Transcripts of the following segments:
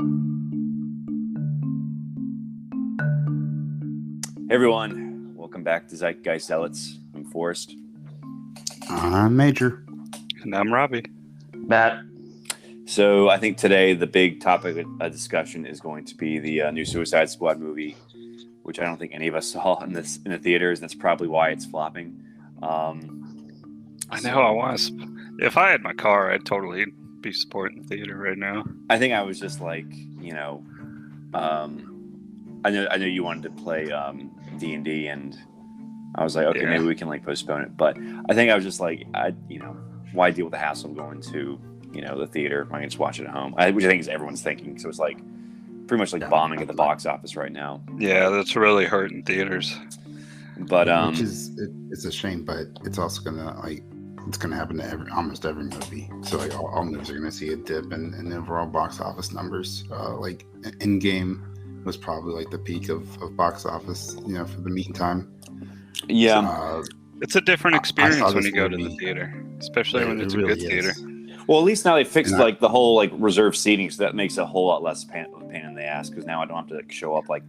Hey everyone, welcome back to Zeitgeist Zealots. I'm Forrest. I'm Major. And I'm Robbie. Matt. So I think today the big topic of discussion is going to be the new Suicide Squad movie, which I don't think any of us saw in the theaters. That's probably why it's flopping. I know. If I had my car, I'd totally be supporting the theater right now. I think I was just like, I know you wanted to play D&D, and I was like, okay, maybe we can like postpone it. But I think I was just like, why deal with the hassle of going to the theater? I can just watch it at home, which I think is everyone's thinking. So it's like pretty much like bombing at the box office right now. Yeah, that's really hurting theaters. But which is it's a shame, but it's also gonna happen to almost every movie. So like all movies are gonna see a dip in the overall box office numbers. Like Endgame was probably like the peak of box office, for the meantime. Yeah. It's a different experience when you go to the theater, especially when it's a good theater. Well, at least now they fixed like the whole like reserved seating, so that makes it a whole lot less pain in the ass, because now I don't have to like show up like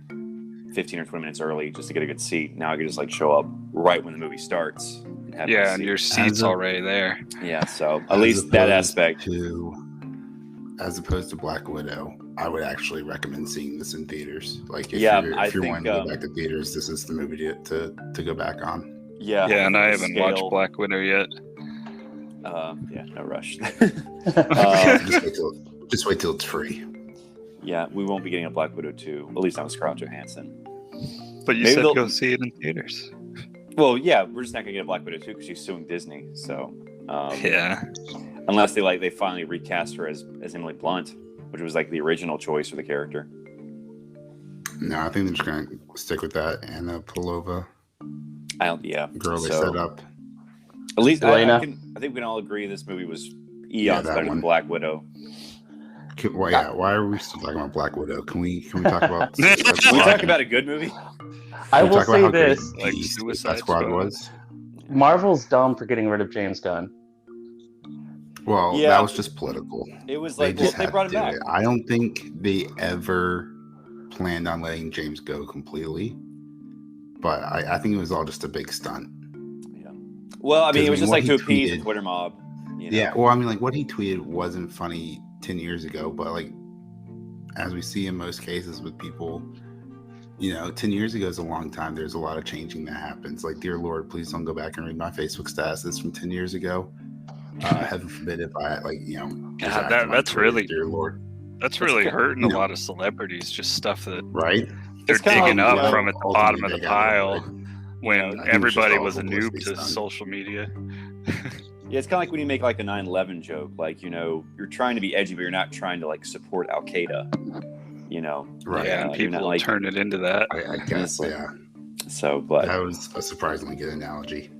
15 or 20 minutes early just to get a good seat. Now I can just like show up right when the movie starts. And your seat's already there. Yeah, so at least that aspect. As opposed to Black Widow, I would actually recommend seeing this in theaters. Like if you're wanting to go back to theaters, this is the movie to go back on. Yeah. Yeah, and I haven't watched Black Widow yet. No rush. Just wait till it's free. Yeah, we won't be getting a Black Widow 2. At least not with Scarlett Johansson. But you said go see it in theaters. Well, yeah, we're just not gonna get a Black Widow 2 because she's suing Disney. So yeah. Unless they finally recast her as Emily Blunt, which was like the original choice for the character. No, I think they're just gonna stick with that Anna Pavlova. Girl they set up. At least I think we can all agree this movie was eons better than Black Widow. Why are we still talking about Black Widow? Can we talk about? Can we talk about a good movie? I will say this: like Suicide Squad was. Marvel's dumb for getting rid of James Gunn. Well, that was just political. It was like they brought him back. I don't think they ever planned on letting James go completely, but I think it was all just a big stunt. Yeah. Well, I mean, it was just like to appease the Twitter mob. Yeah. Well, I mean, like what he tweeted wasn't funny 10 years ago, but like as we see in most cases with people, 10 years ago is a long time. There's a lot of changing that happens. Like, dear Lord, please don't go back and read my Facebook statuses from 10 years ago. Heaven forbid if I that's really, dear Lord, that's really hurting a lot of celebrities. Just stuff that they're digging up from at the bottom of the pile when everybody was a noob to social media. Yeah, it's kind of like when you make like a 9/11 joke, like you're trying to be edgy, but you're not trying to like support Al Qaeda. Right? Yeah, and people turn it into that. I guess, yeah. So, but that was a surprisingly good analogy.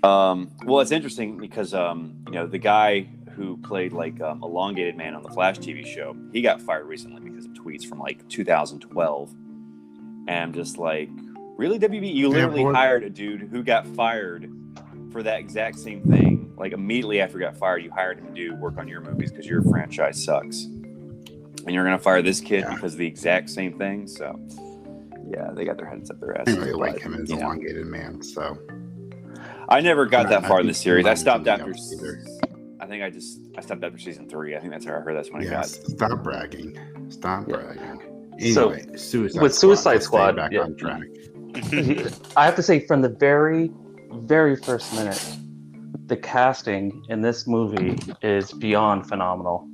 Well, it's interesting because the guy who played like Elongated Man on the Flash TV show, he got fired recently because of tweets from like 2012, and I'm just like, really, WB? You literally hired a dude who got fired for that exact same thing. Like immediately after he got fired, you hired him to do work on your movies because your franchise sucks, and you're gonna fire this kid because of the exact same thing. So, yeah, they got their heads up their ass. I really like him as Elongated Man, so. I never got that far in the series. I stopped after. I think I stopped after season 3. I think that's where I heard that's when I got. Stop bragging. Anyway, so with Suicide Squad, back on track. I have to say, from the very, very first minute, the casting in this movie is beyond phenomenal.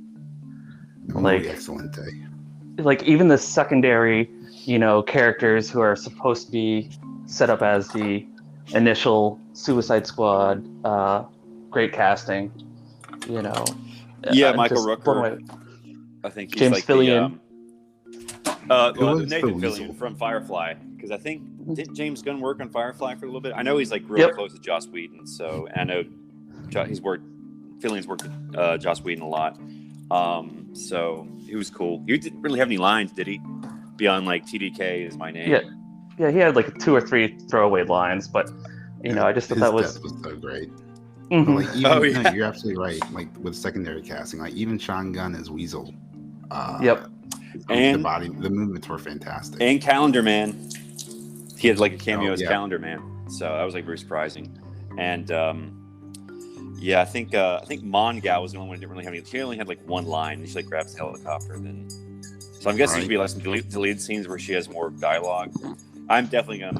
Like excellent. Like even the secondary, characters who are supposed to be set up as the initial Suicide Squad, great casting. Michael Rooker. I think he's James like Fillion. Nathan Fillion from Firefly, because I think did James Gunn work on Firefly for a little bit? I know he's like real close to Joss Whedon, so I know Fillion's worked with Joss Whedon a lot. So he was cool. He didn't really have any lines, did he? Beyond like TDK is my name. Yeah, he had like 2 or 3 throwaway lines, but I just thought that was so great. Mm-hmm. Like, even, you're absolutely right. Like with secondary casting, like even Sean Gunn as Weasel. And the movements were fantastic. and Calendar Man, he had like a cameo as yeah. Calendar Man, so that was like very surprising. And yeah, I think Mon Gal was the only one who didn't really have any. She only had like one line, and she like grabs the helicopter. And then, so I'm guessing there'll be like some deleted scenes where she has more dialogue. I'm definitely gonna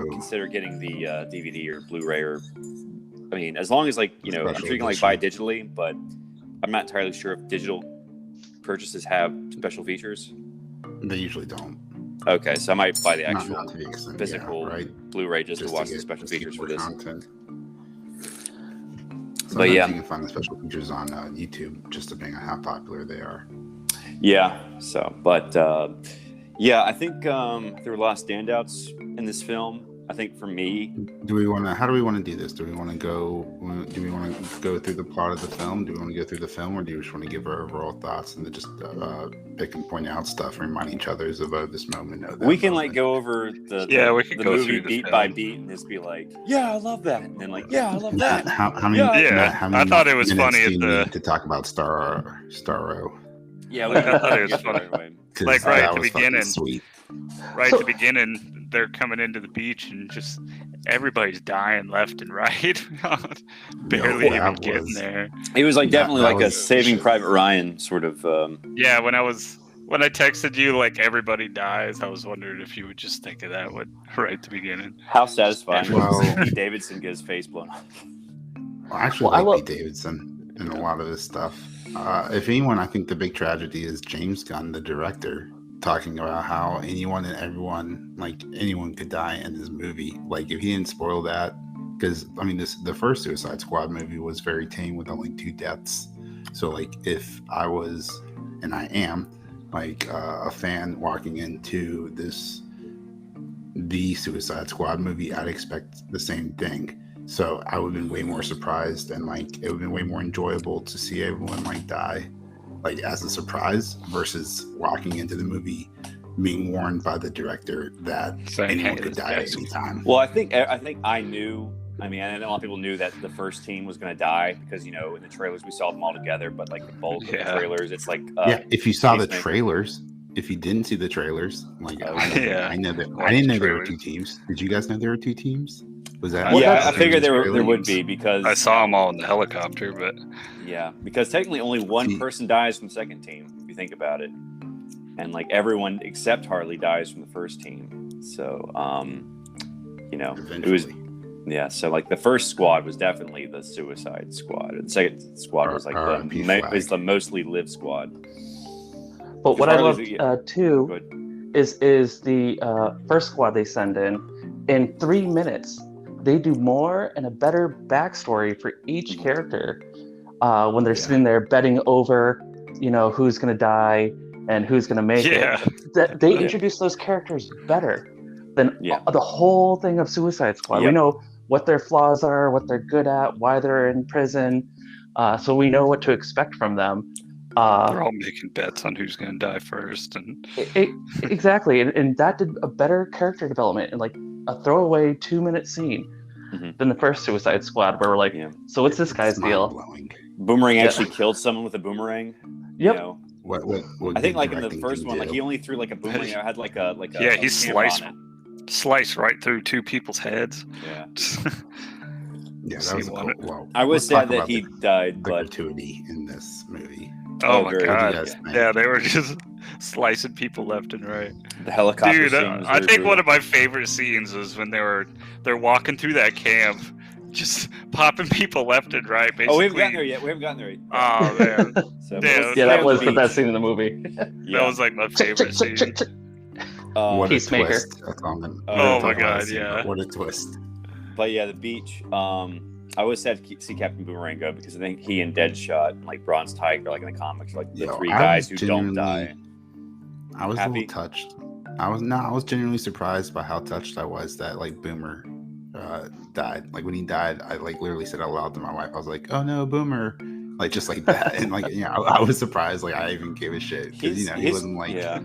consider getting the DVD or Blu-ray, or I mean, as long as like I'm sure you can like buy digitally, but I'm not entirely sure if digital purchases have special features. They usually don't. Okay, so I might buy the actual Not to the extent, physical Blu-ray just to watch the special features for this. Content. But yeah, you can find the special features on YouTube, just depending on how popular they are. Yeah. So, but yeah, I think there were a lot of standouts in this film. I think for me, how do we want to do this? Do we want to go through the plot of the film? Do we want to go through the film, or do you just want to give our overall thoughts and then just pick and point out stuff, remind each other of this moment? We can like go over the go movie through beat the by film. beat and just be like, yeah, I love that, and then like, yeah, I love that. How many? Yeah, how many I thought it was minutes funny do you at need to talk about Starro. Yeah, I thought it was funny. Like, right at the beginning. Sweet. Right at the beginning, they're coming into the beach and just everybody's dying left and right. Barely even getting there. It was like definitely that like a was- Saving Private Ryan sort of. Yeah, when I texted you like everybody dies, I was wondering if you would just think of that one right at the beginning. How satisfying Well- was Pete Davidson get his face blown off. Well, I actually like Pete Davidson in a lot of this stuff. If anyone, I think the big tragedy is James Gunn, the director, talking about how anyone and everyone, like anyone could die in this movie. Like if he didn't spoil that, because I mean, the first Suicide Squad movie was very tame with only 2 deaths. So like if I was, and I am, like a fan walking into the Suicide Squad movie, I'd expect the same thing. So I would have been way more surprised, and like it would have been way more enjoyable to see everyone like die, like as a surprise, versus walking into the movie being warned by the director that anyone could die at any time. Well, I think I knew. I mean, I know a lot of people knew that the first team was going to die because in the trailers we saw them all together, but like the bulk of the trailers, it's like if you saw the trailers. If you didn't see the trailers, like I know that I didn't know there were 2 teams. Did you guys know there were 2 teams? Was that? Yeah, I figured there would be because I saw them all in the helicopter, but yeah, because technically only one person dies from the second team if you think about it, and like everyone except Harley dies from the first team. So it was so like the first squad was definitely the Suicide Squad. The second squad was like the mostly live squad. But what I love too is the first squad they send in 3 minutes. They do more and a better backstory for each character when they're sitting there betting over, who's going to die and who's going to make it. They introduce those characters better than the whole thing of Suicide Squad. We know what their flaws are, what they're good at, why they're in prison, so we know what to expect from them. They're all making bets on who's going to die first, and exactly, and that did a better character development in like a throwaway 2-minute scene than the first Suicide Squad, where we're like, so what's this guy's deal? Boomerang actually killed someone with a boomerang. Yep. What I think like in the first one, like he only threw like a boomerang. It had like a he sliced right through 2 people's heads. Yeah. Yeah, that was cool. Well, I was sad that he died, but gratuity in this movie. Oh my god! Yeah, they were just slicing people left and right. The helicopter. Dude, I think one of my favorite scenes was when they're walking through that camp, just popping people left and right. Basically. Oh, we haven't gotten there yet. Oh man. That was the best scene in the movie. That was like my favorite scene. What a Peacemaker. twist! Oh my god! Yeah. What a twist! But yeah, the beach. I always sad to see Captain Boomerang go because I think he and Deadshot, like Bronze Tiger, like in the comics, are like the 3 guys who don't die. I was a little touched. I was genuinely surprised by how touched I was that like Boomer died. Like when he died, I like literally said out loud to my wife, I was like, "Oh no, Boomer!" Like just like that, and like I was surprised. Like I even gave a shit because he wasn't like a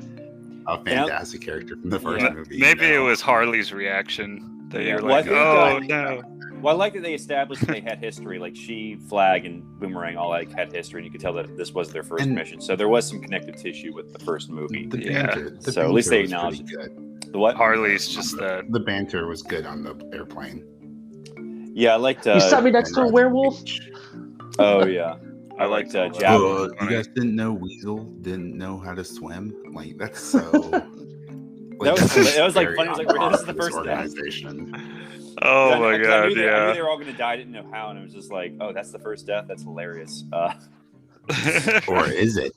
fantastic character from the first movie. Maybe it was Harley's reaction. That you're Well, like, oh no. Well, I like that they established that they had history. Like she, Flag, and Boomerang all had history, and you could tell that this was their first mission. So there was some connective tissue with the first movie. The banter, so at least they acknowledged good. The what? Harley's just the banter was good on the airplane. Yeah, I liked. You sat me next to a werewolf. Oh yeah, I liked Javelin. You guys didn't know Weasel didn't know how to swim? Like that's so. Like, that was like funny. It was like this is the first organization. Oh my god! I knew they were all going to die. I didn't know how, and it was just like, oh, that's the first death. That's hilarious. Or is it?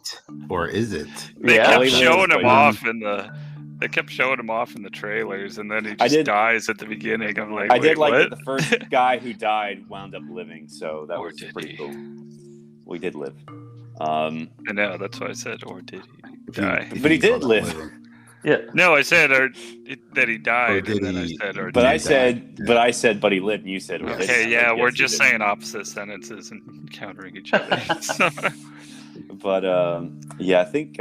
They kept showing him off in the. They kept showing him off in the trailers, and then he just dies at the beginning. I'm like, I did like what? that the first guy who died wound up living, so that was pretty cool. We did live. I know, that's why I said, or did he die? But he did live. Yeah. No, I said that he died, and then I said, or but I said, but he lived, and you said, well, okay, yeah, we're just saying opposite sentences and countering each other. But yeah, I think.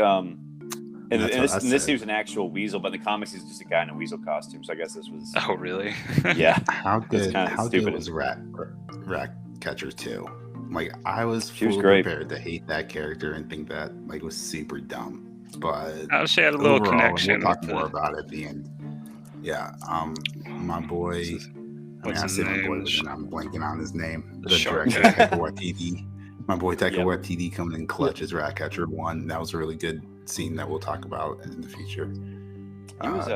And this he was an actual weasel, but in the comics he's just a guy in a weasel costume. So I guess this was. Oh really? Yeah. How good? How good was Ratcatcher 2? Like I was fully prepared to hate that character and think that like was super dumb, but she had a little connection. We'll talk more about it at the end. Yeah. My boy. What's his name? I'm blanking on his name. The director, Taika Waititi. My boy Taika Waititi coming in clutch as Ratcatcher 1. That was a really good scene that we'll talk about in the future.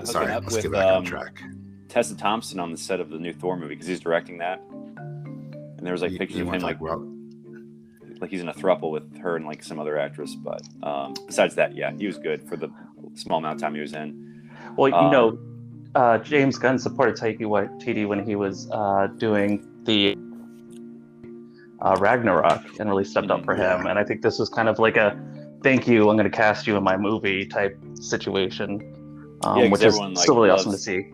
Sorry, let's get back on track. Tessa Thompson on the set of the new Thor movie because he's directing that, and there was like pictures of him like he's in a throuple with her and like some other actress. But besides that, yeah, he was good for the small amount of time he was in. Well, you know, James Gunn supported Taika Waititi when he was doing the Ragnarok and really stepped up for him. And I think this was kind of like a thank you, I'm going to cast you in my movie type situation, which is still really awesome to see.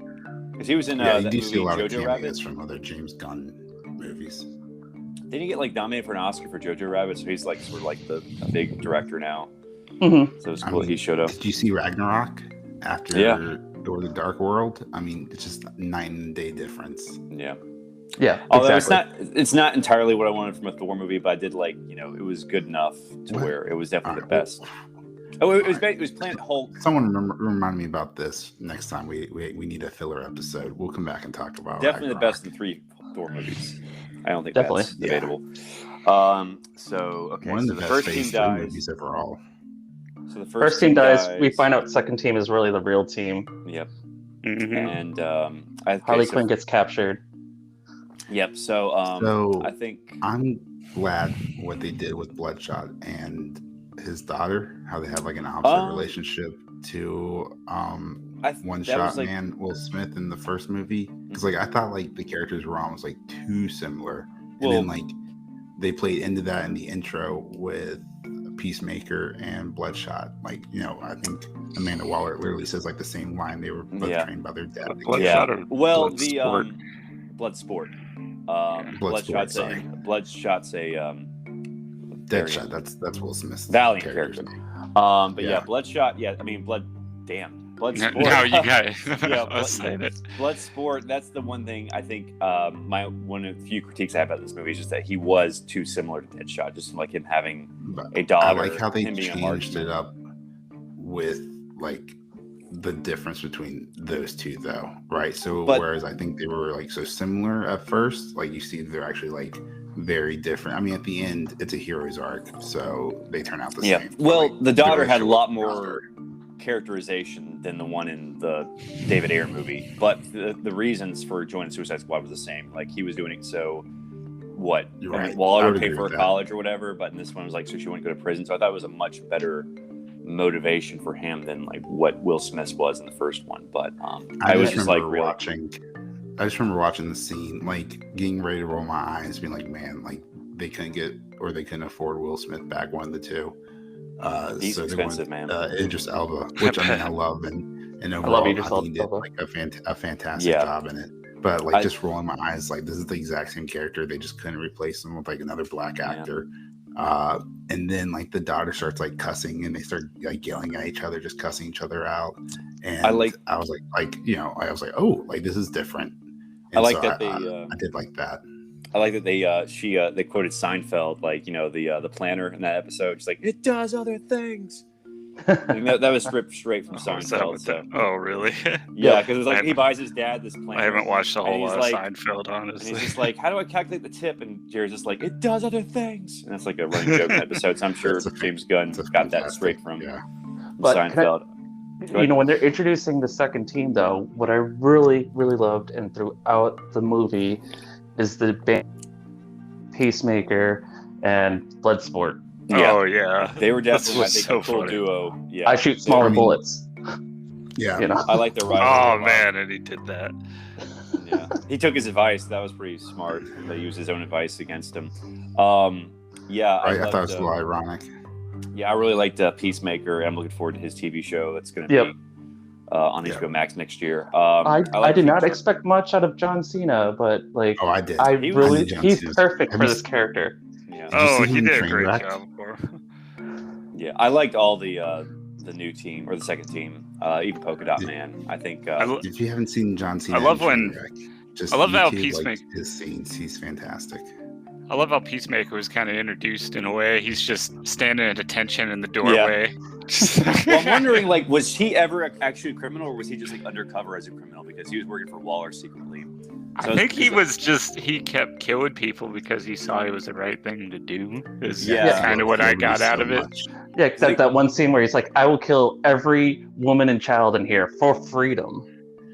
Because he was in you do see a lot of cameos from other James Gunn movies. Didn't he get like nominated for an Oscar for Jojo Rabbit? So he's like sort of like a big director now. Mm-hmm. So it was cool he showed up. Did you see Ragnarok after Thor: The Dark World? I mean, it's just a night and day difference. Yeah. Yeah, although it's not entirely what I wanted from a Thor movie, but I did like, it was good enough to where it was definitely the best. Oh, it was Planet Hulk. Someone remind me about this next time we need a filler episode. We'll come back and talk about definitely Ragnarok. The best of the 3 Thor movies. I don't think definitely that's debatable. So okay, one of so the first team dies. Movies overall. So the first team dies. We find out second team is really the real team. Yep. Mm-hmm. And Harley Quinn gets captured. Yep. So I think I'm glad what they did with Bloodshot and his daughter, how they have like an opposite relationship to One Shot Man Will Smith in the first movie. Because like I thought like the characters were almost like too similar, and then like they played into that in the intro with Peacemaker and Bloodshot. Like I think Amanda Waller literally says like the same line. They were both trained by their dad. Bloodsport. Bloodsport, sorry. Bloodshot's a Deadshot. That's Will Smith's Valiant character. But Bloodshot. Yeah, I mean Bloodsport. Now you guys. Bloodsport. That's the one thing I think. One of the few critiques I have about this movie is just that he was too similar to Deadshot. Just like him having a daughter. I like how they changed it up with like the difference between those two though, right? So whereas I think they were like so similar at first, like you see they're actually like very different. I mean, at the end it's a hero's arc, so they turn out the same. Well, the daughter had a lot more characterization than the one in the David Ayer movie, but the reasons for joining Suicide Squad was the same. Like he was doing it so I would pay for her college or whatever, but in this one was like so she wouldn't go to prison. So I thought it was a much better motivation for him than like what Will Smith was in the first one. But I was just like I just remember watching the scene, like getting ready to roll my eyes, being like, man, like they couldn't afford Will Smith back, one of the two. He's expensive, man. Idris Elba, which I mean I love, and overall I think he did like a fantastic job in it. But like just rolling my eyes, like this is the exact same character. They just couldn't replace him with like another black actor. And then like the daughter starts like cussing, and they start like yelling at each other, just cussing each other out. And I was like, oh, like this is different. And I like so that I did like that. I like that they quoted Seinfeld, like, you know, the planner in that episode. She's like, it does other things. And that was ripped straight from Seinfeld. So. Oh, really? Yeah, because it was like he buys his dad this planner. I haven't watched a whole lot of like, Seinfeld, honestly. And he's just like, how do I calculate the tip? And Jerry's just like, it does other things. And that's like a running joke in episodes. So I'm sure James Gunn got that straight from Seinfeld. You know, when they're introducing the second team, though, what I really, really loved and throughout the movie is the band Peacemaker and Bloodsport. Yeah. Oh yeah, they were definitely so a cool funny. duo. Yeah, I shoot smaller bullets. Yeah, you know. I like the rivalry. Oh man, and he did that. Yeah, he took his advice. That was pretty smart. They used his own advice against him. Yeah, I thought it was a little ironic. Yeah, I really liked Peacemaker. I'm looking forward to his TV show that's going to be on HBO Max next year. I did not expect much out of John Cena, but like, I did. He's perfect for this character. Yeah. Oh, he did a great job for Yeah, I liked all the new team or the second team, even Polka Dot Man. I think if you haven't seen John Cena, I love when just I love how Peacemaker his scenes. He's fantastic. I love how Peacemaker was kind of introduced in a way. He's just standing at attention in the doorway. Yeah. Well, I'm wondering, like, was he ever actually a criminal, or was he just like undercover as a criminal because he was working for Waller secretly? So I think he kept killing people because he saw it was the right thing to do. Is kind of what I got out of it. Yeah, except that one scene where he's like, I will kill every woman and child in here for freedom.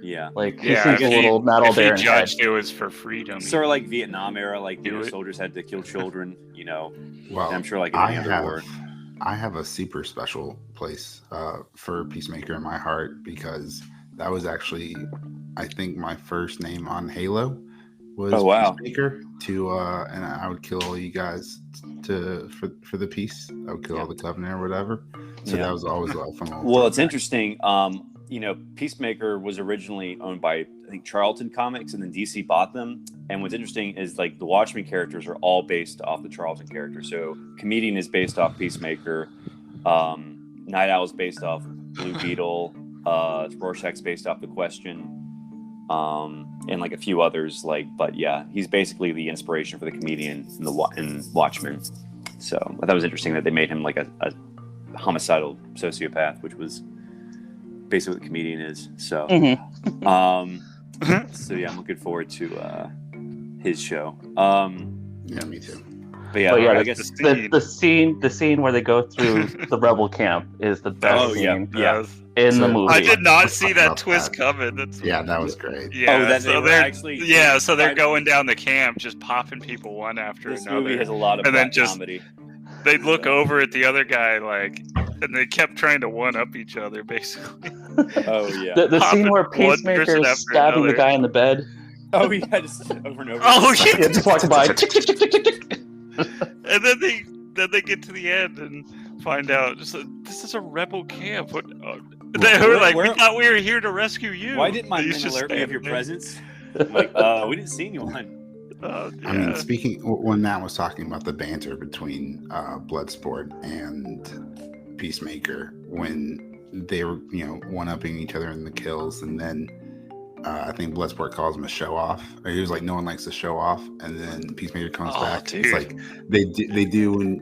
Yeah. Like, he seems a little not all there in head. If he judged it was for freedom. Sort of like Vietnam era, like, you know, soldiers had to kill children, you know. Well, I'm sure like in any other war. I have a super special place for Peacemaker in my heart because that was actually, I think, my first name on Halo was Peacemaker. And I would kill all you guys for the peace. I would kill all the Covenant or whatever. So that was always a lot of fun. Well, it's interesting. You know, Peacemaker was originally owned by, I think, Charlton Comics, and then DC bought them. And what's interesting is, like, the Watchmen characters are all based off the Charlton character. So Comedian is based off Peacemaker. Night Owl is based off Blue Beetle. Rorschach's based off The Question. And like a few others. But yeah, he's basically the inspiration for the Comedian in Watchmen. So I thought it was interesting that they made him like a homicidal sociopath, which was basically what the Comedian is. So, so yeah, I'm looking forward to his show. Yeah, me too. But yeah, I guess the scene where they go through the rebel camp is the best scene. In the movie. I did not see that twist coming. That was great. Yeah, so they're going down the camp, just popping people one after another. This movie has a lot of comedy. They'd look over at the other guy, like, and they kept trying to one-up each other, basically. Oh, yeah. The scene where Peacemaker is stabbing the guy in the bed. Oh, yeah, just over and over. Oh, yeah. Just walking by. And then they get to the end and find out, this is a rebel camp. They were like, we thought we were here to rescue you. Why didn't my men alert me of your presence? I'm like, we didn't see anyone. I mean, when Matt was talking about the banter between Bloodsport and Peacemaker, when they were, one-upping each other in the kills, and then I think Bloodsport calls him a show-off. He was like, no one likes to show off, and then Peacemaker comes back. Dude. It's like they do when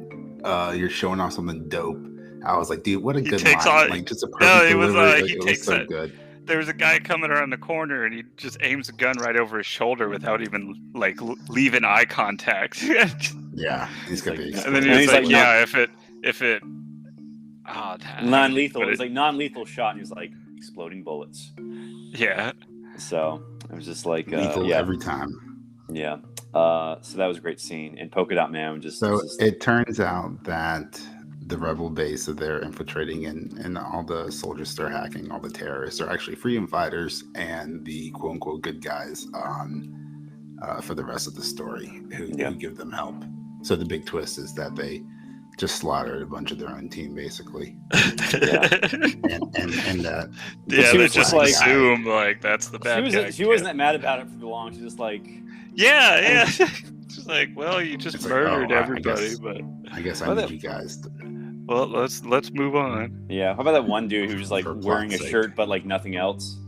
you're showing off something dope. I was like, dude, what a good line! Like, just a perfect delivery. It was so good. There was a guy coming around the corner, and he just aims a gun right over his shoulder without even like leaving eye contact. Yeah, he's gonna be. And then he's like, if it, non-lethal. It was like non-lethal shot, and he was like exploding bullets. Yeah. So it was just like lethal every time. Yeah. So that was a great scene, and Polka Dot Man just. So it turns out that the rebel base that they're infiltrating and all the soldiers they're hacking, all the terrorists, are actually freedom fighters and the quote unquote good guys for the rest of the story who give them help. So the big twist is that they just slaughtered a bunch of their own team, basically. and they just like assume like that's the bad guy. She wasn't that mad about it for long. She's just like, yeah. She's like, well, you just murdered everybody, but I guess I need you guys to... Well, let's move on. Yeah, how about that one dude who was like wearing a shirt but like nothing else?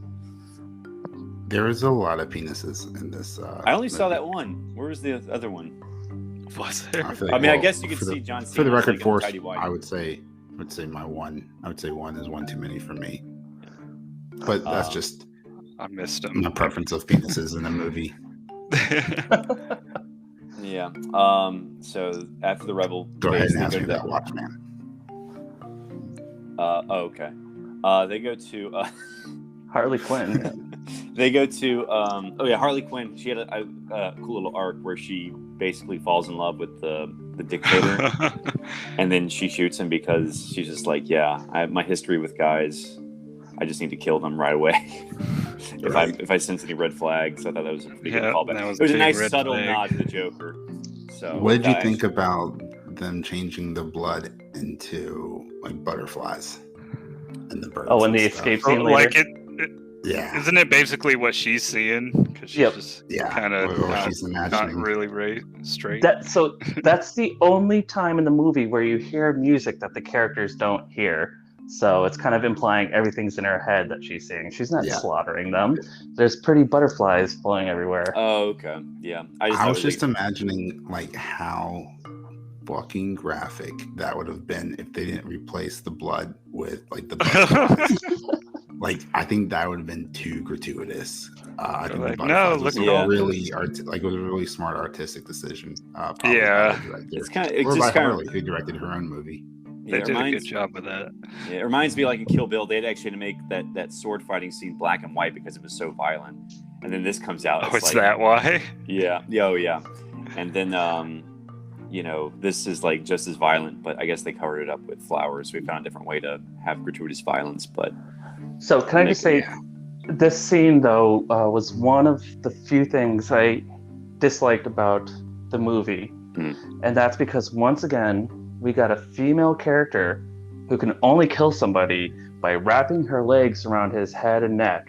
There is a lot of penises in this. I only saw that one. Where was the other one? Was there? I guess you could see John Cena. For the record, like Force, I would say my one. I would say one is one too many for me. But that's just I missed him. My preference of penises in a movie. Yeah. So after the Rebel, go ahead and ask me that Watchman. Okay. They go to Harley Quinn. They go to Harley Quinn. She had a cool little arc where she basically falls in love with the dictator, and then she shoots him because she's just like, yeah, I have my history with guys. I just need to kill them right away. if I sense any red flags. I thought that was a pretty good callback. It was a nice subtle nod to the Joker. So what did you think about them changing the blood into like butterflies and the birds? Oh, and the escape scene later. Like it. Yeah. Isn't it basically what she's seeing? Because she's just kind of not really straight. That's the only time in the movie where you hear music that the characters don't hear. So it's kind of implying everything's in her head that she's seeing. She's not slaughtering them. There's pretty butterflies flying everywhere. Oh, okay. Yeah. I was just imagining like how fucking graphic that would have been if they didn't replace the blood with like the butterflies. Like, I think that would have been too gratuitous. I think like, it was a really smart artistic decision. It's kind of Harley, who directed her own movie. They did a good job with that. Yeah, it reminds me, like in Kill Bill, they'd actually make that sword fighting scene black and white because it was so violent. And then this comes out. It's that why? Yeah. Oh, yeah. And then, this is like just as violent, but I guess they covered it up with flowers. We found a different way to have gratuitous violence, but. So can I just say, this scene, though, was one of the few things I disliked about the movie. And that's because, once again, we got a female character who can only kill somebody by wrapping her legs around his head and neck.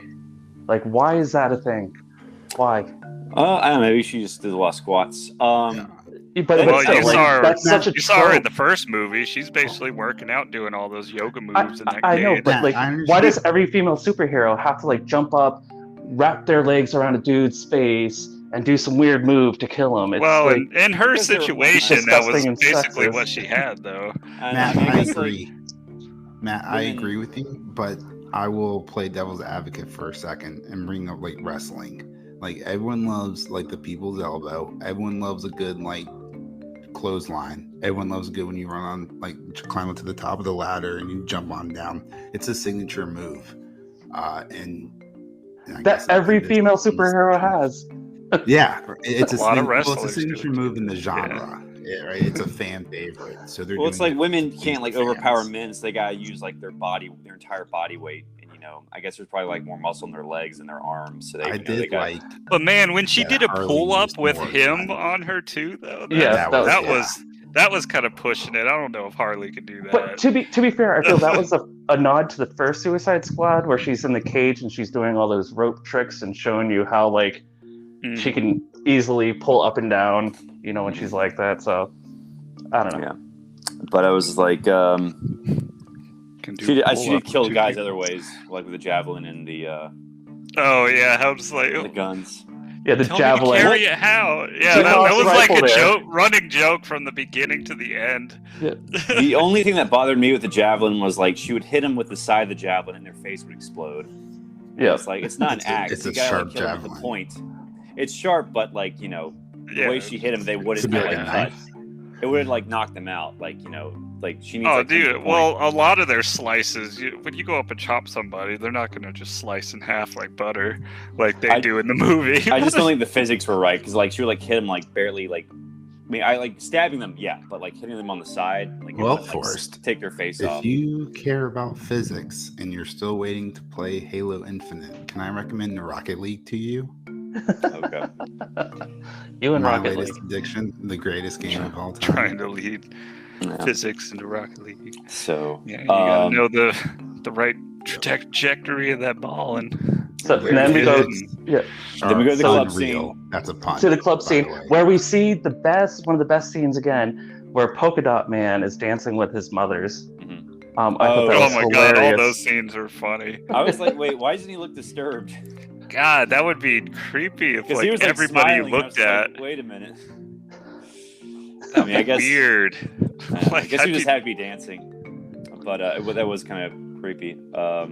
Like, why is that a thing? Why? I don't know. Maybe she just did a lot of squats. You saw her in the first movie. She's basically working out, doing all those yoga moves in that I know, but why does every female superhero have to jump up, wrap their legs around a dude's face, and do some weird move to kill him? It's in her situation, that was basically what she had, though. Matt, I agree. Matt, I agree with you, but I will play devil's advocate for a second and bring up wrestling. Like, everyone loves the people's elbow. Everyone loves a good clothesline. Everyone loves good when you run on climb up to the top of the ladder and you jump on down. It's a signature move, and that every female superhero has. Yeah, it's a lot of wrestlers. It's a signature move in the genre. Yeah, right. It's a fan favorite. So they're it's like women can't overpower men, so they gotta use their entire body weight. I guess there's probably more muscle in their legs and their arms. So But man, when she did a pull up with him on her too, though, that was kind of pushing it. I don't know if Harley could do that. But to be fair, I feel that was a nod to the first Suicide Squad, where she's in the cage and she's doing all those rope tricks and showing you how she can easily pull up and down, when she's like that. So I don't know. Yeah. But I was she did kill the guys other ways, like with the javelin and the. I was the guns. Yeah, the javelin. Carry it how? Yeah, that was a running joke from the beginning to the end. Yeah. The only thing that bothered me with the javelin was she would hit them with the side of the javelin and their face would explode. Yeah, it's not an axe. It's a sharp javelin. With the point. It's sharp, but the way she hit him, they wouldn't cut. It would have knocked them out, she needs. Oh, dude! Well, a lot of their slices, when you go up and chop somebody, they're not gonna just slice in half like butter, like they do in the movie. I just don't think the physics were right because she would hit them barely I mean, I stabbing them, yeah, but hitting them on the side, Forrest, take their face off. If you care about physics and you're still waiting to play Halo Infinite, can I recommend Rocket League to you? Okay. You and My Rocket latest League. addiction, the greatest game of all time. Trying to lead physics into Rocket League. So you gotta know the right trajectory of that ball and. So then we go. Yeah. Then we go to the club scene. That's a pun. To the club scene where we see one of the best scenes again, where Polka Dot Man is dancing with his mothers. Mm-hmm. I thought that was my hilarious. God! All those scenes are funny. I was like, wait, why doesn't he look disturbed? God, that would be creepy if he was, everybody you smiling, looked at. Like, wait a minute. I guess weird. I guess he just had to be dancing, but that was kind of creepy. I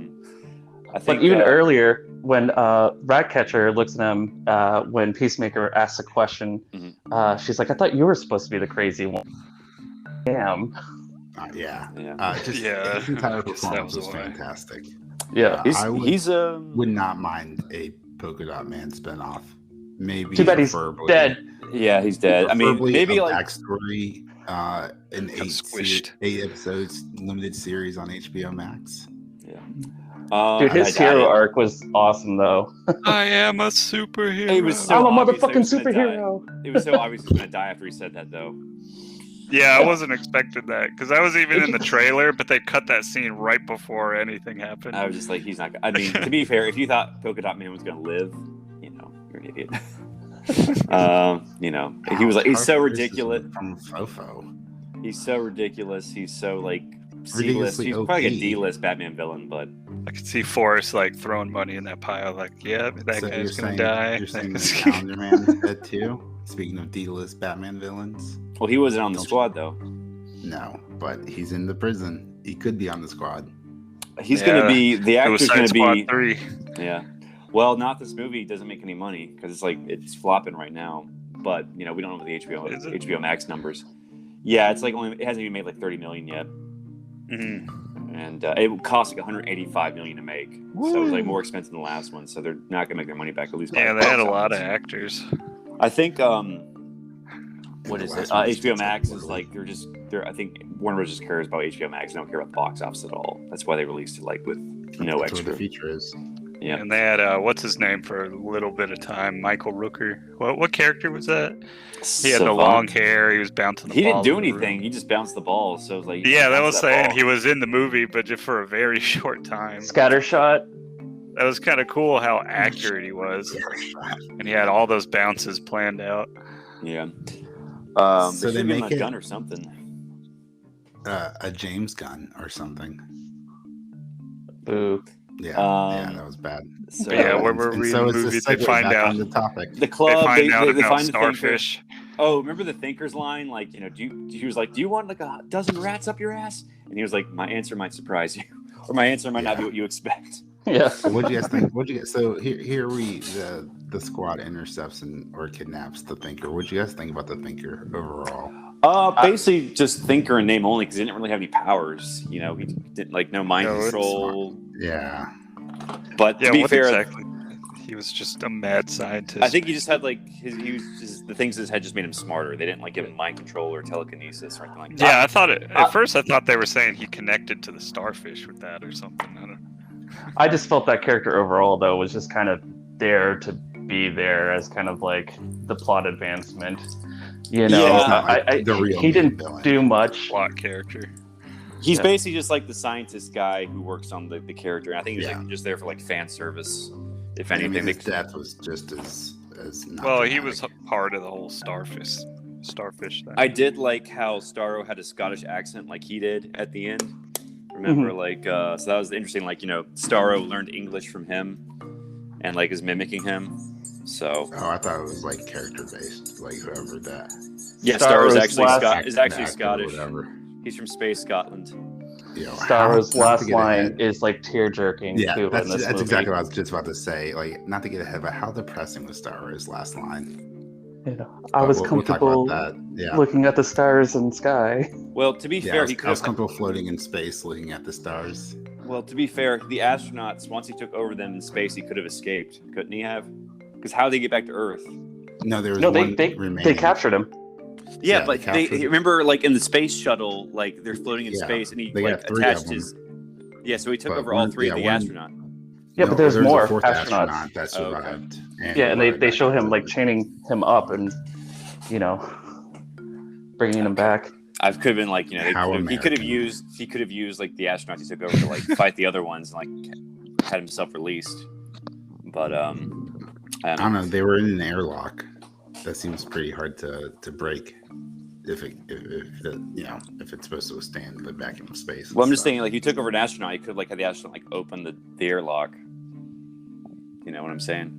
think. But even earlier, when Ratcatcher looks at him, when Peacemaker asks a question, she's like, "I thought you were supposed to be the crazy one." Damn. His entire performance was fantastic. Yeah, I would not mind a Polka Dot Man spinoff. Maybe. Too bad he's dead. Yeah, he's dead. I mean, maybe like backstory, an 8 episodes limited series on HBO Max. Yeah. Dude, his hero arc was awesome, though. I am a superhero. It was so I'm a motherfucking superhero. It was so obvious he was gonna die after he said that, though. Yeah, I wasn't expecting that because I was even in the trailer, but they cut that scene right before anything happened. I was just like, he's not. I mean, to be fair, if you thought Polka Dot Man was gonna live, you're an idiot. He was like, he's so ridiculous. From Fofo. He's so ridiculous. He's so like C-list. He's probably like a D-list Batman villain, but I could see Forrest like throwing money in that pile. Like, yeah, that guy's gonna die. You're saying the Calendar Man head too? Speaking of D-list Batman villains. Well, he wasn't on the squad though. No, but he's in the prison. He could be on the squad. He's gonna be the actor's gonna be 3. Yeah. Well, not this movie doesn't make any money because it's flopping right now. But we don't know the HBO Max numbers. Yeah, it's like it hasn't even made like 30 million yet. Mm-hmm. And it cost like 185 million to make. Woo! So it was like more expensive than the last one. So they're not gonna make their money back at least. Yeah, they had a lot of actors. I think what is it? HBO Max is like they're I think Warner Bros. Just cares about HBO Max. They don't care about the box office at all. That's why they released it like with no That's extra. What the feature is. Yeah, and they had what's his name for a little bit of time, Michael Rooker. What character was that? He had the long hair. He was bouncing the ball. He didn't do anything. He just bounced the ball. So it was like that was saying he was in the movie, but just for a very short time. Scattershot. That was kind of cool how accurate he was, and he had all those bounces planned out. Yeah. So they make a gun or something. A James gun or something. Boo. Yeah, that was bad. So, where were we in the movie? They find out on the topic. The club. They find out about find Starfish. Oh, remember the Thinker's line? Like, he was like, "Do you want like a dozen rats up your ass?" And he was like, "My answer might surprise you, or my answer might not be what you expect." Yeah. So what'd you guys think? So here the squad intercepts or kidnaps the Thinker. What'd you guys think about the Thinker overall? Basically just Thinker in name only because he didn't really have any powers. He didn't like no mind control. Yeah. But to be fair, exactly? He was just a mad scientist. I think he just had like the things in his head just made him smarter. They didn't like give him mind control or telekinesis or anything like that. Yeah, I thought at first I thought they were saying he connected to the starfish with that or something. I don't know. I just felt that character overall though was just kind of there to be there as kind of like the plot advancement. He didn't do much. Plot character. He's basically just like the scientist guy who works on the character. And I think he's like just there for like fan service. If anything, his death was just as well. He was part of the whole starfish thing. I did like how Starro had a Scottish accent, like he did at the end. Remember, so that was interesting. Like Starro learned English from him, and like is mimicking him. So. Oh, I thought it was like character based, like whoever that. Yeah, Starro is actually Scottish. He's from Space Scotland. Starro's last line is like tear jerking. Yeah, too, that's movie. exactly what I was just about to say. Like, not to get ahead, but how depressing was Starro's last line? I was comfortable looking at the stars and sky. Well, to be fair, I was comfortable floating in space, looking at the stars. Well, to be fair, the astronauts, once he took over them in space, he could have escaped, couldn't he have? Because how did they get back to Earth? No, there was one remaining. They captured him. Yeah, but they remember, like in the space shuttle, like they're floating in space, and he like attached his. Yeah, so he took over all three of the astronauts. Yeah, but there's more a fourth astronauts astronaut that survived. Okay. And they show him like chaining him up and bringing him back. I could have been like he could have used like the astronauts he took over to like fight the other ones and like had himself released. But I don't know. They were in an airlock. That seems pretty hard to break if it's supposed to withstand the vacuum of space. Well, I'm just saying, like, you took over an astronaut, you could have like had the astronaut like open the airlock. You know what I'm saysaying?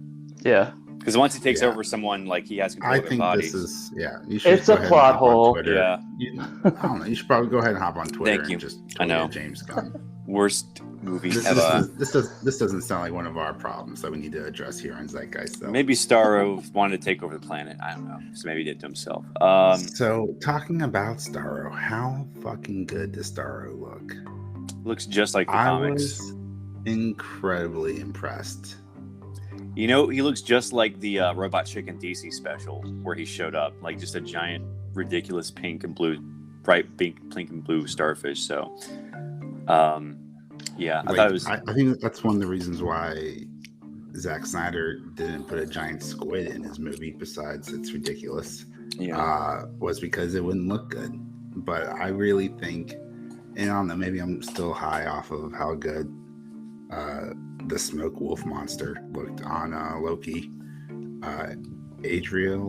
Yeah. Because once he takes over someone, like he has control of their bodies. This is You should it's a plot hole. Yeah. I don't know. You should probably go ahead and hop on Twitter and just James Gunn. Worst movie ever. This doesn't sound like one of our problems that we need to address here on Zeitgeist. Though. Maybe Starro wanted to take over the planet. I don't know. So maybe he did to himself. So talking about Starro, how fucking good does Starro look? Looks just like the comics. Was incredibly impressed. You know, he looks just like the Robot Chicken DC special where he showed up, like just a giant, ridiculous pink and blue, bright pink and blue starfish. So, yeah, I thought it was. I think that's one of the reasons why Zack Snyder didn't put a giant squid in his movie. Besides, it's ridiculous. Yeah, was because it wouldn't look good. But I really think, and I don't know, maybe I'm still high off of how good the smoke wolf monster looked on Loki. Adrian,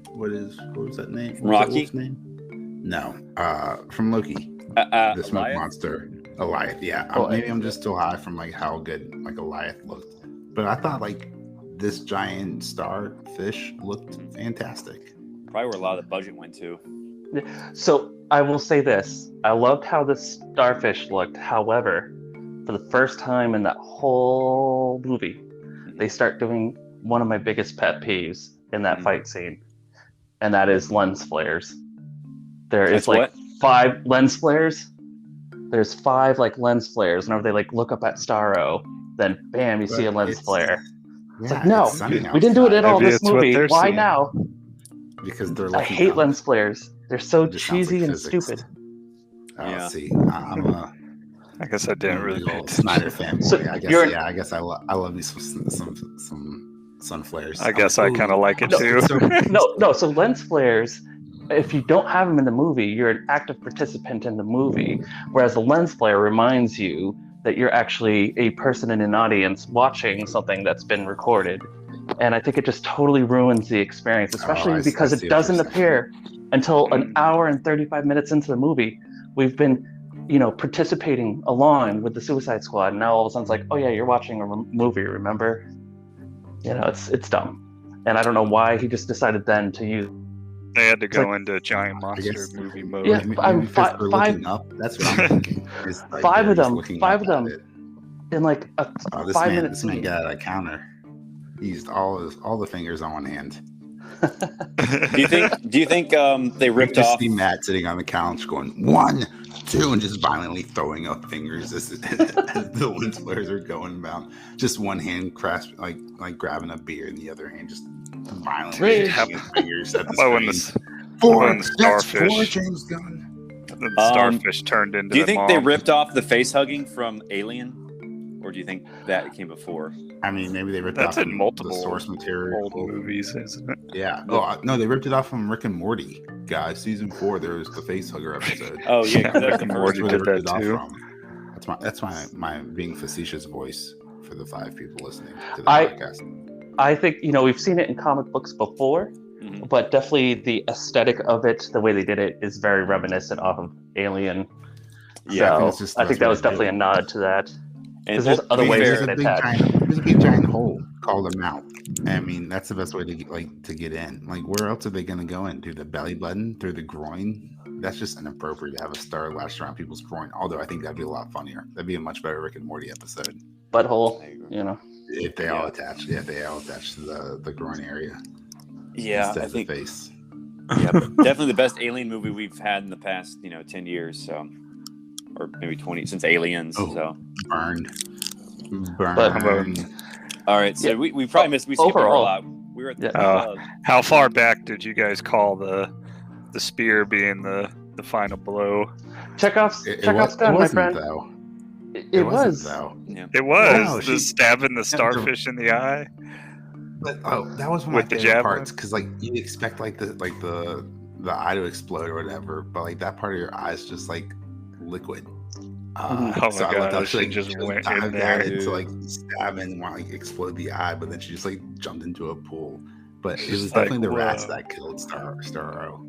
what was that name? Rocky? That name? No, from Loki. The smoke monster, Goliath. Yeah, maybe I'm just still high from like how good like Goliath looked, but I thought like this giant starfish looked fantastic. Probably where a lot of the budget went to. So I will say this: I loved how the starfish looked. However, for the first time in that whole movie, they start doing one of my biggest pet peeves in that fight scene, and that is lens flares. There's 5 lens flares. There's 5 like lens flares. Whenever they like look up at Starro, then bam, you see a lens flare. It's like, no, we didn't do it at all in this movie. Why seeing. Now? Because they're. I hate lens flares. They're so cheesy and stupid. See, I guess I didn't really pay attention. Snyder fanboy. So I guess I love me some sun flares. I guess I kind of like it too. So lens flares, if you don't have them in the movie, you're an active participant in the movie. Whereas a lens flare reminds you that you're actually a person in an audience watching something that's been recorded. And I think it just totally ruins the experience, especially because it doesn't appear until an hour and 35 minutes into the movie. We've been, participating along with the Suicide Squad. And now all of a sudden it's like, oh yeah, you're watching a movie, remember? It's dumb. And I don't know why he just decided then to use. They had to go into giant monster movie mode. Yeah, five up. That's what I'm thinking. Like 5 of them. In like a 5 minutes. This man got a counter. He used all the fingers on one hand. Do you think they ripped off? See Matt sitting on the couch going 1, 2, and just violently throwing up fingers as the lens flares are going about. Just one hand like grabbing a beer, and the other hand just violently having fingers at the screen. When the starfish, 4 James Gunn. The starfish turned into. Do you think they ripped off the face hugging from Alien? Or do you think that came before? I mean, maybe they ripped off in multiple the source material. Old movies, isn't it? Yeah. No, they ripped it off from Rick and Morty. Guys, season 4, there was the face hugger episode. Oh yeah, Rick and Morty did that too. That's my being facetious voice for the 5 people listening to the podcast. I think we've seen it in comic books before, but definitely the aesthetic of it, the way they did it, is very reminiscent off of Alien. Yeah, so I think that was definitely a nod to that. Because there's other ways there's a big giant hole called a mouth. I mean, that's the best way to get in. Like, where else are they going to go in? Through the belly button? Through the groin? That's just inappropriate to have a star lashed around people's groin. Although I think that'd be a lot funnier. That'd be a much better Rick and Morty episode. Butthole, If they all attach to the groin area. Yeah, instead I of think the face. Yeah, definitely the best Alien movie we've had in the past 10 years. So. Or maybe 20 since Aliens. So burn. All right, so we probably missed. We skipped over a lot. We were at the how far back did you guys call the spear being the final blow? Chekhov's gun, my friend. Though. It was though. Yeah. It was stabbing the starfish in the eye. But that was one of my favorite parts because you expect the eye to explode or whatever, but like that part of your eye is just like liquid. Oh my god! She just went in there to stab and want to explode the eye, but then she just jumped into a pool. But it was definitely the rats that killed Starro.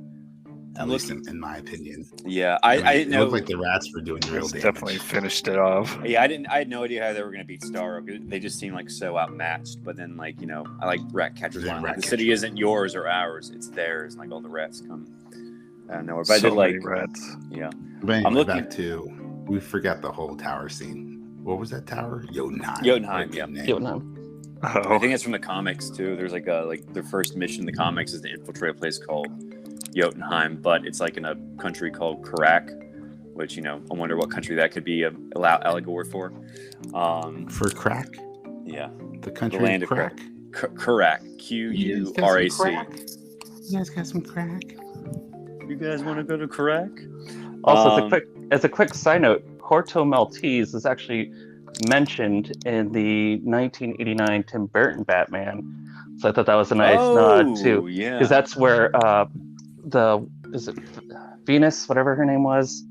At least in my opinion. Yeah, I didn't know. It looked like the rats were doing real damage. Definitely finished it off. Yeah, I had no idea how they were going to beat Starro. They just seemed like so outmatched. But then, like, I like Ratcatcher's line. Like, the city isn't yours or ours; it's theirs. And like all the rats come out of nowhere. But I did like rats. Yeah. But anyway, I'm looking back to. We forgot the whole tower scene. What was that tower? Jotunheim. Yeah. Jotunheim. Oh. I think it's from the comics too. There's like their first mission in the comics is to infiltrate a place called Jotunheim, but it's like in a country called Karak, which I wonder what country that could be a allegory for. For crack. Yeah. The country the land of crack. Karak. Qurac. You guys got some crack? You guys want to go to Karak? Also, as a quick side note, Corto Maltese is actually mentioned in the 1989 Tim Burton Batman, so I thought that was a nice nod too. Yeah, because that's where Venus, whatever her name was,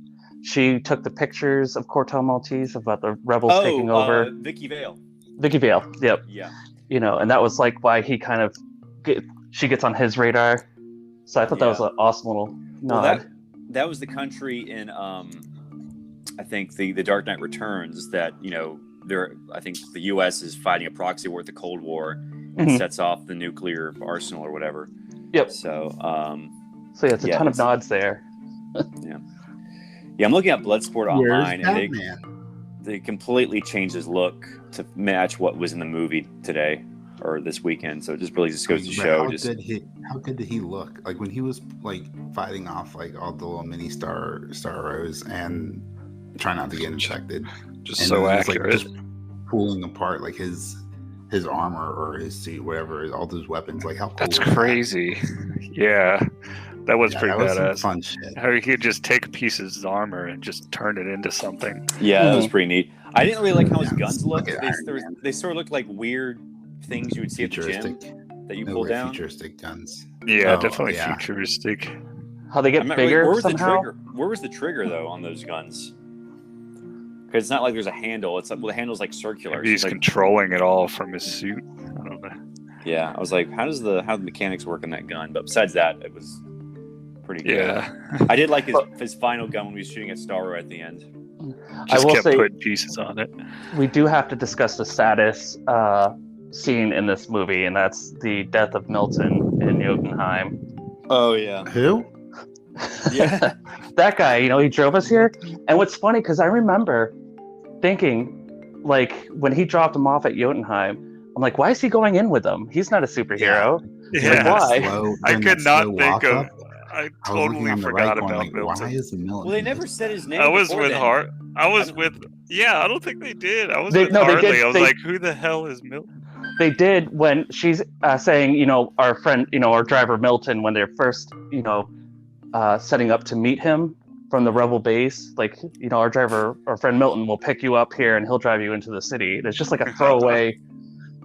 she took the pictures of Corto Maltese about the rebels taking over. Vicky Vale. Yep. Yeah. And that was like why he kind of she gets on his radar. So I thought that was an awesome little nod. Well, that was the country in I think the Dark Knight Returns that I think the U.S. is fighting a proxy war with the Cold War and sets off the nuclear arsenal or whatever. Yep. So it's a ton of nods there. Yeah, I'm looking at Bloodsport online, and they completely changed his look to match what was in the movie today or this weekend. So it just really goes to show. How good did he look? Like when he was like fighting off like all the little mini Starros and trying not to get infected. Just so accurate. Like, just pulling apart like his armor or his suit, whatever, all those weapons. Like how cool that's crazy. Yeah, that was pretty badass. Some fun shit. How he could just take pieces of his armor and just turn it into something. Yeah, that was pretty neat. I didn't really like how his guns looked. They sort of looked like weird things you would see at the gym that you pull down. Futuristic guns. Yeah, definitely futuristic. How they get bigger where was somehow? Where was the trigger though on those guns? Because it's not like there's a handle. It's like, the handle's like circular. Maybe he's controlling it all from his suit. I don't know. Yeah, I was like, how the mechanics work on that gun? But besides that, it was pretty good. Yeah. I did like his final gun when he was shooting at Starro at the end. Just kept putting pieces on it. We do have to discuss the saddest scene in this movie, and that's the death of Milton in Jotunheim. Oh yeah. Who? Yeah. That guy, he drove us here. And what's funny, because I remember thinking, like, when he dropped him off at Jotunheim, I'm like, why is he going in with them? He's not a superhero. Yeah. Like, why? I could not think of. I totally forgot about Milton. Why is Milton? Well, they never said his name. I was with Hart. I don't think they did. I was with Hartley. I was like, who the hell is Milton? They did when she's saying, our friend, our driver Milton, when they're first, setting up to meet him from the rebel base, like, our friend Milton will pick you up here and he'll drive you into the city. It's just like a throwaway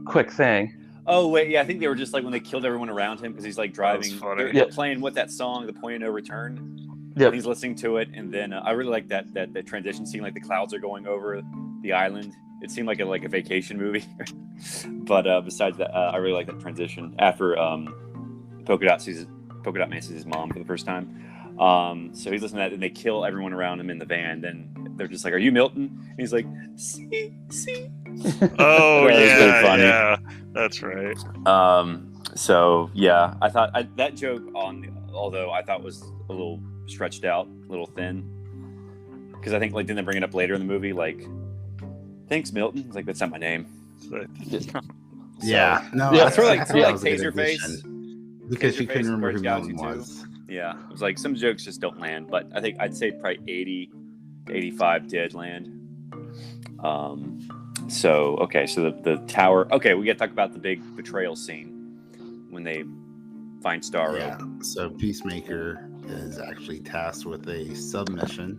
quick thing. Oh wait, yeah, I think they were just like when they killed everyone around him because he's like driving. They're playing that song, The Point of No Return. Yeah, he's listening to it, and then I really like that transition scene, like the clouds are going over the island. It seemed like a vacation movie. But besides that, I really like that transition after Polka Dot Man sees his mom for the first time. So he's listening to that, and they kill everyone around him in the van. Then they're just like, "Are you Milton?" And he's like, "See." Oh yeah, that's right. So yeah, I thought that joke although I thought was a little stretched out, a little thin, because I think like didn't they bring it up later in the movie? Like, thanks, Milton. It's like that's not my name. Yeah, no, yeah, throw like Taserface because she couldn't remember who Milton was. Yeah, it was like some jokes just don't land, but I think I'd say probably 80 to 85 did land. So the tower. Okay, we got to talk about the big betrayal scene when they find Starro. Yeah. So Peacemaker is actually tasked with a submission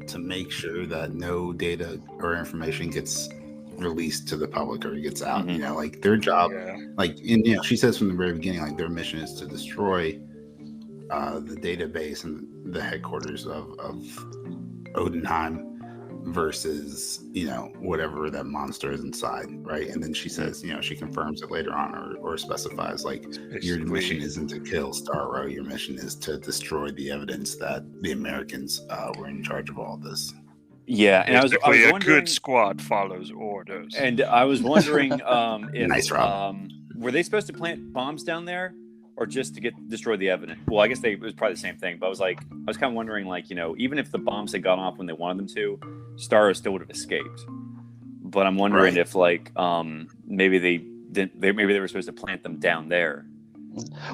to make sure that no data or information gets released to the public or gets out. Mm-hmm. Like their job, she says from the very beginning, like their mission is to destroy the database and the headquarters of Jotunheim. versus, whatever that monster is inside, right? And then she says, she confirms it later on or specifies, like, your mission isn't to kill Starro, your mission is to destroy the evidence that the Americans were in charge of all this. Yeah, and I was a good squad follows orders. And I was wondering if nice, Rob. Were they supposed to plant bombs down there, or just to destroy the evidence? Well, I guess it was probably the same thing. But I was kind of wondering, like, even if the bombs had gone off when they wanted them to, Starro still would have escaped. But I'm wondering if, like, maybe they didn't. Maybe they were supposed to plant them down there.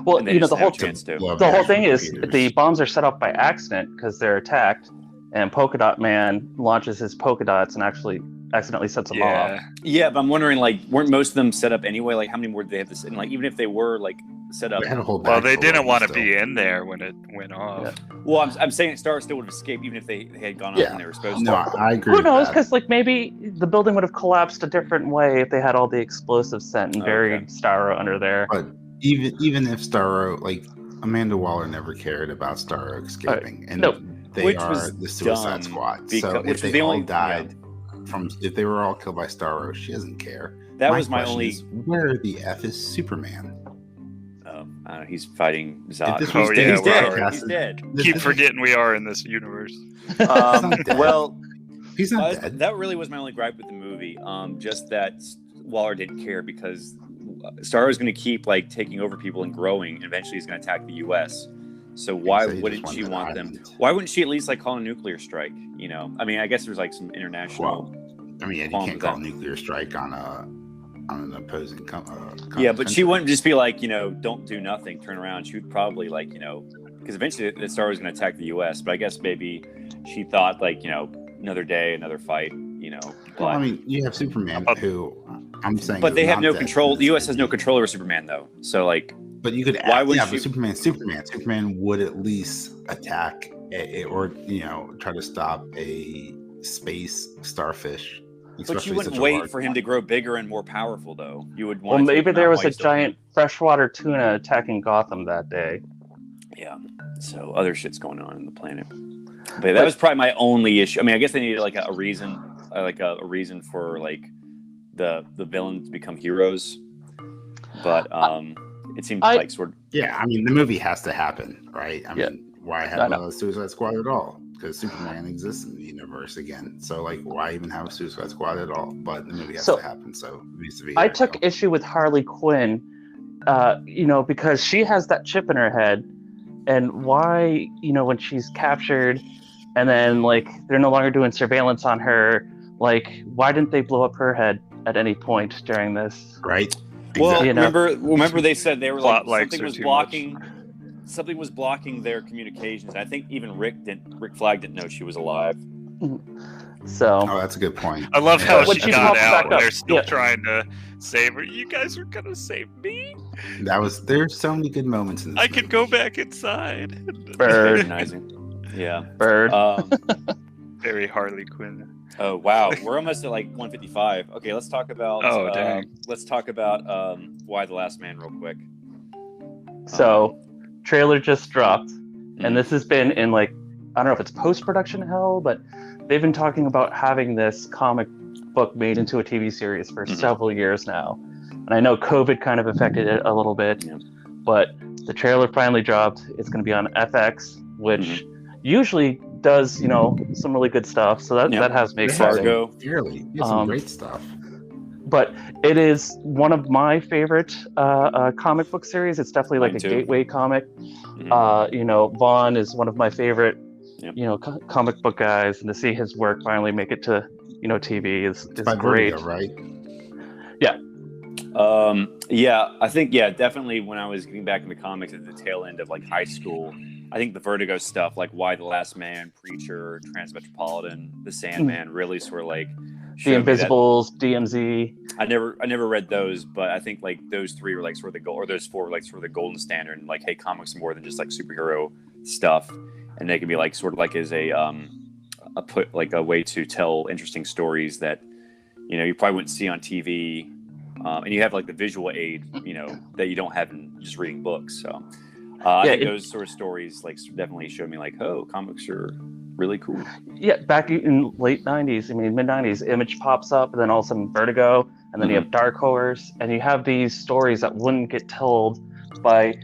Well, the whole thing is the bombs are set off by accident because they're attacked. And Polka Dot Man launches his polka dots and actually accidentally sets them off. Yeah, but I'm wondering, like, weren't most of them set up anyway? Like, how many more did they have to set? And, like, even if they were, like, set up. Well, they didn't want to be in there when it went off. Yeah. Well, I'm saying Starro still would have escaped even if they had gone off and they were supposed to. No, I agree. Who knows? Because, like, maybe the building would have collapsed a different way if they had all the explosives sent and buried Starro under there. But even if Starro, like, Amanda Waller never cared about Starro escaping. And they are the Suicide Squad. So if they all died if they were all killed by Starro, she doesn't care. That was my only. Where the F is Superman? He's fighting Zod. He's dead. Keep forgetting we are in this universe. Well, he's not dead. That really was my only gripe with the movie. Just that Waller didn't care because Starro is going to keep, like, taking over people and growing. And eventually, he's going to attack the U.S. So why wouldn't she want them? Why wouldn't she at least, like, call a nuclear strike? I mean, I guess there's, like, some international. Well, I mean, you can't call a nuclear strike on an opposing yeah, but she wouldn't just be like, don't do nothing, turn around. She would probably, like, because eventually the Starro was going to attack the U.S. But I guess maybe she thought, like, another day, another fight. But, well, I mean, you have Superman, who I'm saying, but they have no control. The U.S. has no control over Superman, though. So, like. But you could. Why would but Superman would at least attack or try to stop a space starfish. But you wouldn't wait for him to grow bigger and more powerful, though. You would want. Well, maybe there was a giant freshwater tuna attacking Gotham that day. Yeah. So other shit's going on in the planet. But that was probably my only issue. I mean, I guess they needed, like, a reason, for, like, the villains to become heroes. But it seems like sort of. Yeah, I mean, the movie has to happen, right? I mean, why have a Suicide Squad at all? Because Superman exists in the universe again. So, like, why even have a Suicide Squad at all? But the movie has to happen, so it needs to be. I took issue with Harley Quinn, because she has that chip in her head. And why, when she's captured and then, like, they're no longer doing surveillance on her, like, why didn't they blow up her head at any point during this? Right. Well, remember they said they were like something was blocking their communications. I think even Rick Flag didn't know she was alive. So that's a good point. I love how she got out. They're still trying to save her. You guys are gonna save me. There's so many good moments in this. I can go back inside. Bird. Yeah. Bird. Very Harley Quinn. Oh wow, we're almost at, like, 155. Okay, let's talk about. Y: The Last Man real quick. So, trailer just dropped, and this has been in, like, I don't know if it's post-production hell, but they've been talking about having this comic book made into a TV series for several years now. And I know COVID kind of affected it a little bit, but the trailer finally dropped. It's going to be on FX, which usually does, some really good stuff. So that has me excited. Clearly, some great stuff. But it is one of my favorite comic book series. It's definitely like a gateway comic. Vaughn is one of my favorite, comic book guys, and to see his work finally make it to, TV is great. Vertigo, right? Yeah. I think definitely when I was getting back into comics at the tail end of, like, high school, I think the Vertigo stuff, like Y: The Last Man, Preacher, Transmetropolitan, The Sandman, really sort of, like, The Invisibles, DMZ. I never read those, but I think, like, those three were, like, sort of the goal, or those four were, like, sort of the golden standard. And, like, hey, comics are more than just, like, superhero stuff, and they can be, like, sort of like as a way to tell interesting stories that you probably wouldn't see on TV, and you have, like, the visual aid that you don't have in just reading books. So I think those sort of stories, like, definitely showed me, like, oh, comics are really cool. Yeah, back in late 90s, mid 90s, Image pops up, and then all of a sudden Vertigo, and then you have Dark Horse, and you have these stories that wouldn't get told by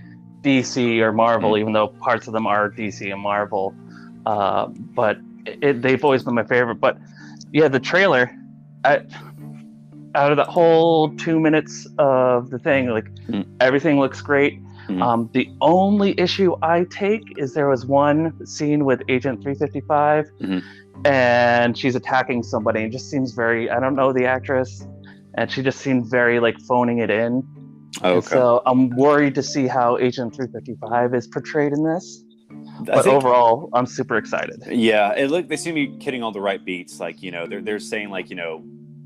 DC or Marvel, even though parts of them are DC and Marvel. But they've always been my favorite. But yeah, the trailer, out of that whole 2 minutes of the thing, everything looks great. The only issue I take is there was one scene with Agent 355, and she's attacking somebody, and just seems very, I don't know the actress, and she just seemed very phoning it in. Oh, okay. So I'm worried to see how Agent 355 is portrayed in this. But overall, I'm super excited. Yeah, they seem to be hitting all the right beats. They're saying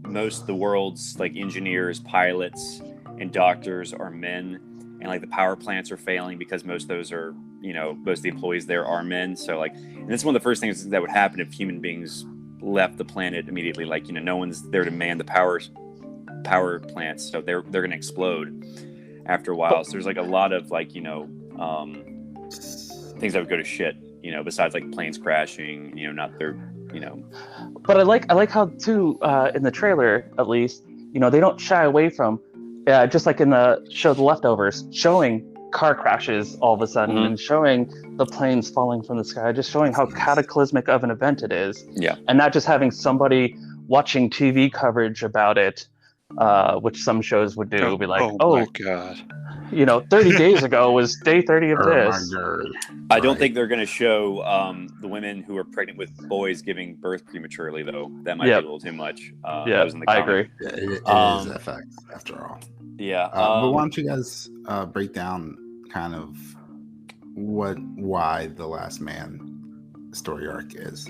most of the world's engineers, pilots, and doctors are men, and the power plants are failing because most of those are most of the employees there are men. So and that's one of the first things that would happen if human beings left the planet immediately. No one's there to man the power plants, so they're going to explode after a while. So there's a lot of things that would go to shit, besides planes crashing, not their, But I like how too in the trailer, at least, they don't shy away from just like in the show The Leftovers, showing car crashes all of a sudden and showing the planes falling from the sky, just showing how cataclysmic of an event it is. Yeah. And not just having somebody watching TV coverage about it, which some shows would do, be like, oh my God. 30 days ago was day 30 of this. I don't think they're going to show the women who are pregnant with boys giving birth prematurely, though. That might be a little too much. I agree. Yeah, it is FX, after all. Yeah. But why don't you guys break down kind of why the Last Man story arc is?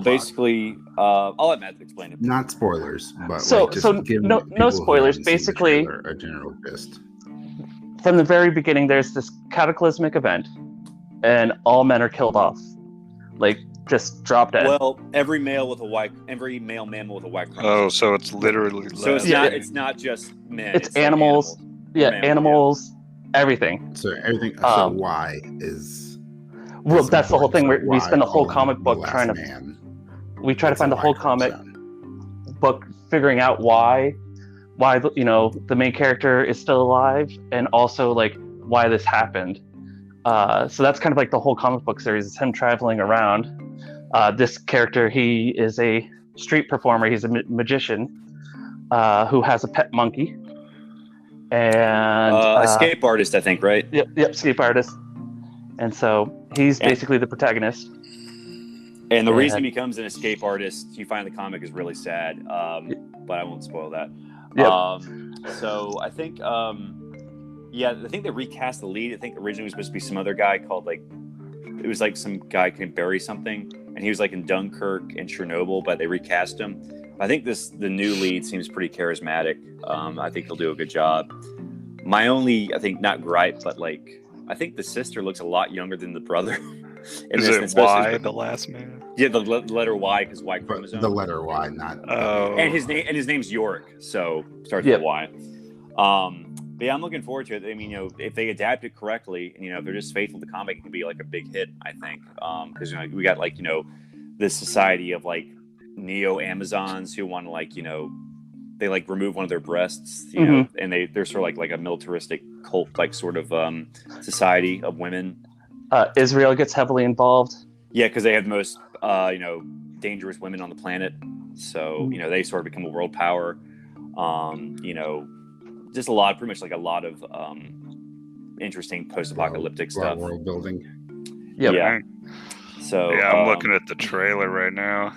Basically, I'll let Matt explain it. Not spoilers, but no spoilers. Basically, a general gist. From the very beginning, there's this cataclysmic event, and all men are killed off, just drop dead. Well, every male mammal with a white chromosome. Oh, so it's literally. So it's not just men. It's animals. Animals, everything. So everything. So why is? Well, that's the whole thing. We spend the whole comic book trying to. We try to find the whole comic book figuring out why the main character is still alive, and also why this happened. So that's kind of the whole comic book series. It's him traveling around. This character, he is a street performer. He's a magician who has a pet monkey, and escape artist, I think, right? Yep, escape artist. And so he's basically the protagonist. And the reason he becomes an escape artist, you find the comic, is really sad. But I won't spoil that. Yep. So I think, I think they recast the lead. I think originally it was supposed to be some other guy called it was some guy can bury something, and he was in Dunkirk and Chernobyl, but they recast him. I think the new lead seems pretty charismatic. I think he'll do a good job. My only, I think, not gripe, but I think the sister looks a lot younger than the brother. Is it Y, the Last Man? Yeah, the letter Y, because Y chromosome. The letter Y, not. Oh. And his name's Yorick, so starts with Y. But yeah, I'm looking forward to it. I mean, if they adapt it correctly, and if they're just faithful to the comic, it can be a big hit, I think. Because we got this society of neo Amazons who want to they remove one of their breasts, and they're sort of like a militaristic cult sort of society of women. Israel gets heavily involved. Yeah, because they have the most dangerous women on the planet. So they sort of become a world power. Just pretty much a lot of interesting post-apocalyptic stuff. World building. Yep. Yeah. So I'm looking at the trailer right now.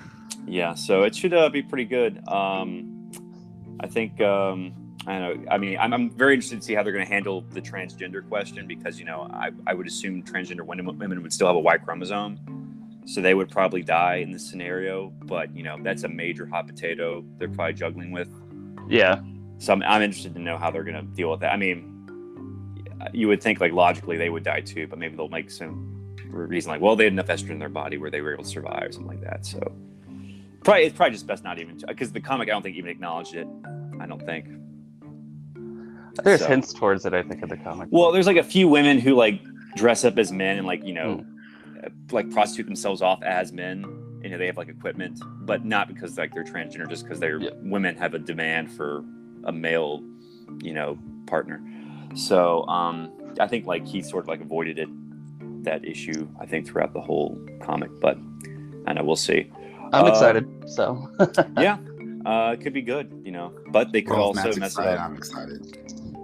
Yeah, so it should be pretty good. I think I don't know. I mean, I'm very interested to see how they're going to handle the transgender question, because I would assume transgender women would still have a Y chromosome, so they would probably die in this scenario. But that's a major hot potato they're probably juggling with. Yeah. So I'm interested to know how they're going to deal with that. I mean, you would think logically they would die too, but maybe they'll make some reason they had enough estrogen in their body where they were able to survive, something like that. So it's probably just best not even, because the comic, I don't think even acknowledged it. I don't think. There's hints towards it, I think, in the comic. Well, there's a few women who dress up as men and like prostitute themselves off as men. You know, they have like equipment, but not because like they're transgender, just because they're women have a demand for a male, you know, partner. So I think like he sort of like avoided that issue, I think, throughout the whole comic, but I know we'll see. I'm excited. So yeah, it could be good, you know, but they could also mess it up. I'm excited.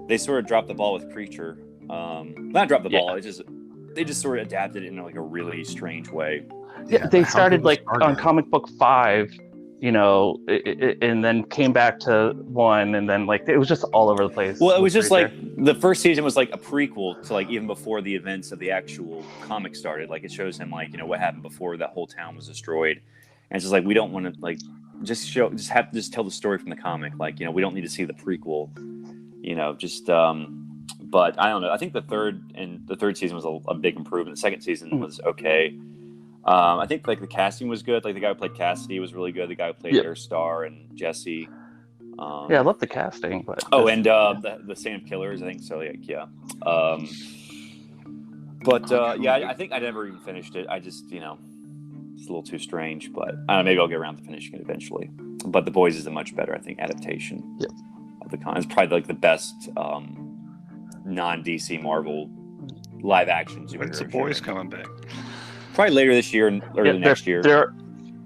They sort of dropped the ball with Preacher. Not dropped the ball. They just sort of adapted it in like a really strange way. Yeah, they started like on comic book 5, you know, and then came back to 1, and then like it was just all over the place. Well, it was just like the first season was like a prequel to like even before the events of the actual comic started. Like it shows him like, you know, what happened before that whole town was destroyed, and it's just like we don't want to like just tell the story from the comic. Like, you know, we don't need to see the prequel, you know, just but I don't know. I think the third season was a big improvement. The second season was okay. I think like the casting was good. Like the guy who played Cassidy was really good. The guy who played Air Star and Jesse. I love the casting. But and the Stand Up Killers, I think so. Like, yeah. I think I never even finished it. I just, you know, it's a little too strange. But I don't know, maybe I'll get around to finishing it eventually. But The Boys is a much better, I think, adaptation of the con. It's probably like the best non-DC Marvel live action superhero. When's The Boys coming back? Probably later this year and early next year.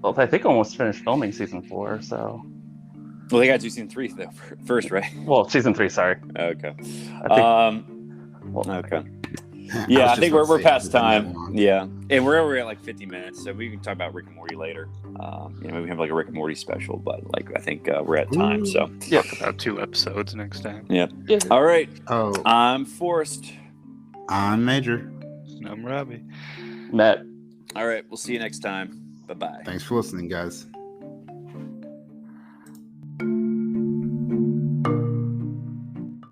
Well, I think almost finished filming season 4, so. Well, they got to do season 3 though first, right? Well, season 3, sorry. Okay. Okay. Yeah, I think we're past time. Yeah, and we're over at like 50 minutes, so we can talk about Rick and Morty later. You know, maybe we have like a Rick and Morty special, but like I think we're at time. So talk about 2 episodes next time. Yeah. All right. Oh, I'm Forrest. I'm Major. I'm Robbie. Matt. All right, we'll see you next time. Bye-bye. Thanks for listening, guys.